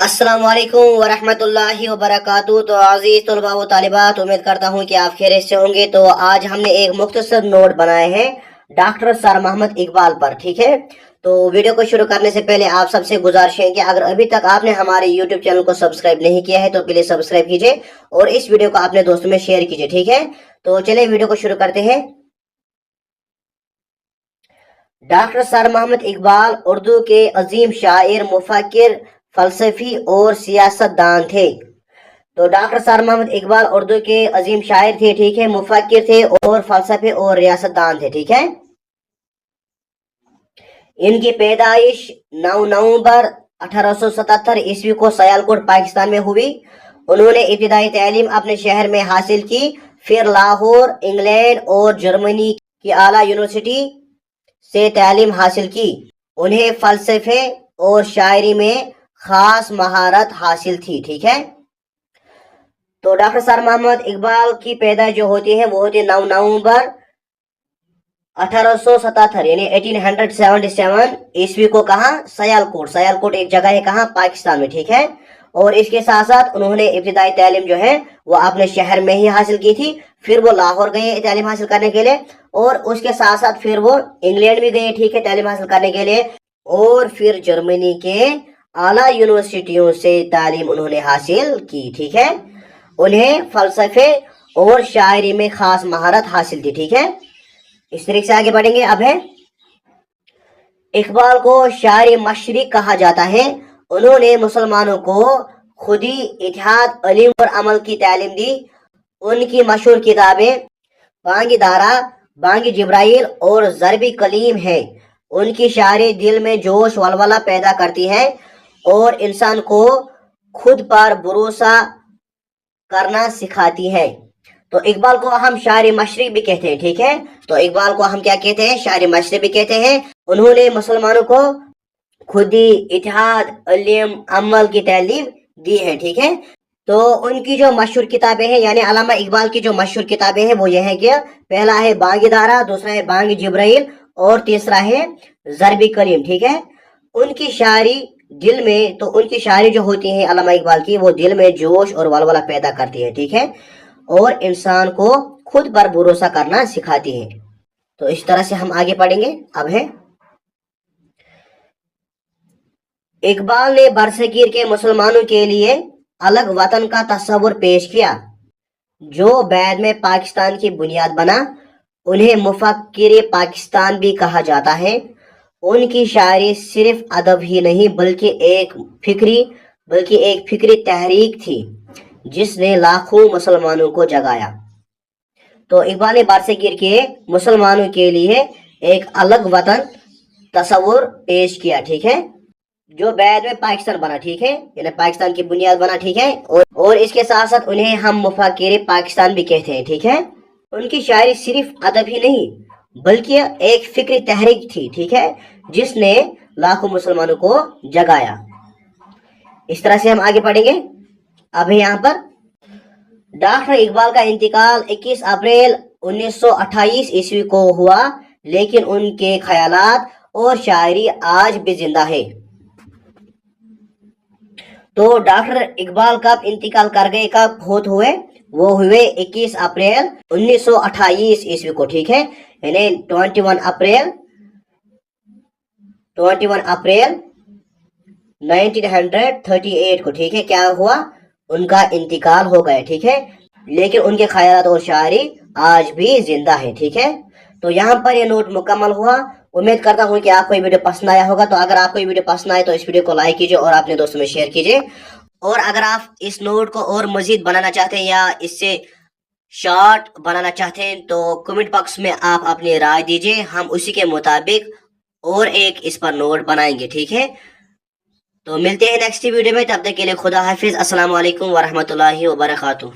अस्सलाम वालेकुम वरहमतुल्लाहि वबरकातुहू। तो अजीज तलबा व तालिबात, उम्मीद करता हूँ कि आप खैरियत से होंगे। तो आज हमने एक मुख्तसर नोट बनाए हैं डॉक्टर सर मोहम्मद इकबाल पर, ठीक है। तो वीडियो को शुरू करने से पहले आप सबसे गुजारिश है कि अगर अभी तक आपने हमारे यूट्यूब चैनल को सब्सक्राइब नहीं किया है तो प्लीज सब्सक्राइब कीजिए और इस वीडियो को अपने दोस्तों में शेयर कीजिए, ठीक है। तो चलिए वीडियो को शुरू करते हैं। डॉक्टर सर मोहम्मद इकबाल उर्दू के अजीम शायर, मुफक्किर, फलसफी और सियासतदान थे। तो डॉक्टर सर मोहम्मद इकबाल उर्दू के अजीम शायर थे, ठीक है, मुफक्किर थे और फलसफे और रियासतदान थे, ठीक है। इनकी पैदाइश 9 नवंबर 1877 ईस्वी को सियालकोट पाकिस्तान में हुई। उन्होंने इब्तिदाई तालीम अपने शहर में हासिल की, फिर लाहौर, इंग्लैंड और जर्मनी की आला यूनिवर्सिटी से तालीम हासिल की। उन्हें फलसफे और शायरी में खास महारत हासिल थी, ठीक है। तो डॉक्टर सर मोहम्मद इकबाल की पैदाइश जो होती है वो होती है 9 नवंबर 1877 यानी 1877 ईस्वी को। कहाँ? सियालकोट। सियालकोट एक जगह है, कहाँ? पाकिस्तान में, ठीक है। और इसके साथ साथ उन्होंने इब्तिदाई तालीम जो है वो अपने शहर में ही हासिल की थी, फिर वो लाहौर गए तालीम हासिल करने के लिए, और उसके साथ साथ फिर वो इंग्लैंड भी गए, ठीक है, तालीम हासिल करने के लिए, और फिर जर्मनी के आला यूनिवर्सिटियों से तालीम उन्होंने हासिल की, ठीक है। उन्हें फलसफे और शायरी में खास महारत हासिल थी, ठीक है। इस तरीके से आगे बढ़ेंगे। अब है इकबाल को शायर मशरिक कहा जाता है। उन्होंने मुसलमानों को खुदी, इत्तेहाद, इल्म और अमल की तालीम दी। उनकी मशहूर किताबें बांगी दारा, बांगी जिब्राइल और ज़रबी कलीम है। उनकी शायरी दिल में जोश वलवला पैदा करती है और इंसान को खुद पर भरोसा करना सिखाती है। तो इकबाल को हम शायर मशरिक भी कहते हैं, ठीक है। तो इकबाल को हम क्या कहते हैं? शायर मशरिक भी कहते हैं। उन्होंने मुसलमानों को खुदी, इत्तेहाद, इल्म, अमल की तालीम दी है, ठीक है। तो उनकी जो मशहूर किताबें हैं, यानी अल्लामा इकबाल की जो मशहूर किताबें हैं वो ये है कि पहला है बांगी दारा, दूसरा है बांगी जिब्राइल और तीसरा है ज़रबी कलीम, ठीक है। उनकी शायरी दिल में, तो उनकी शायरी जो होती है अल्लामा इकबाल की, वो दिल में जोश और वलवला पैदा करती है, ठीक है, और इंसान को खुद पर भरोसा करना सिखाती है। तो इस तरह से हम आगे पढ़ेंगे। अब है इकबाल ने बरसगीर के मुसलमानों के लिए अलग वतन का तस्वुर पेश किया जो बाद में पाकिस्तान की बुनियाद बना। उन्हें मुफक्किर पाकिस्तान भी कहा जाता है। उनकी शायरी सिर्फ अदब ही नहीं बल्कि एक फिक्री तहरीक थी जिसने लाखों मुसलमानों को जगाया। तो इकबाल ने बरसगीर के मुसलमानों के लिए एक अलग वतन तस्वुर पेश किया, ठीक है, जो बाद में पाकिस्तान बना, ठीक है, यानी पाकिस्तान की बुनियाद बना, ठीक है। और इसके साथ साथ उन्हें हम मुफक्किर पाकिस्तान भी कहते हैं, ठीक है। उनकी शायरी सिर्फ अदब ही नहीं बल्कि एक फिक्री तहरीक थी, ठीक है, जिसने लाखों मुसलमानों को जगाया। इस तरह से हम आगे पढ़ेंगे। अब यहाँ पर डॉक्टर इकबाल का इंतकाल 21 अप्रैल 1928 ईस्वी को हुआ, लेकिन उनके ख्यालात और शायरी आज भी जिंदा है। तो डॉक्टर इकबाल कब इंतकाल कर गए, कब फौत हुए? वो हुए 21 अप्रैल 1928 ईस्वी को, ठीक है, यानी 21 अप्रैल 1938 को, ठीक है, क्या हुआ? उनका इंतकाल हो गया, ठीक है, लेकिन उनके ख्यालात और शायरी आज भी जिंदा है, ठीक है। तो यहाँ पर ये नोट मुकम्मल हुआ। उम्मीद करता हूँ कि आपको ये वीडियो पसंद आया होगा। तो अगर आपको ये वीडियो पसंद आए तो इस वीडियो को लाइक कीजिए और अपने दोस्तों में शेयर कीजिए। और अगर आप इस नोट को और मजीद बनाना चाहते हैं या इससे शॉर्ट बनाना चाहते हैं तो कमेंट बॉक्स में आप अपनी राय दीजिए, हम उसी के मुताबिक और एक इस पर नोट बनाएंगे, ठीक है। तो मिलते हैं नेक्स्ट वीडियो में, तब तक के लिए खुदा हाफिज। अस्सलाम वालेकुम वरहमतुल्लाहि वबरकातुहू।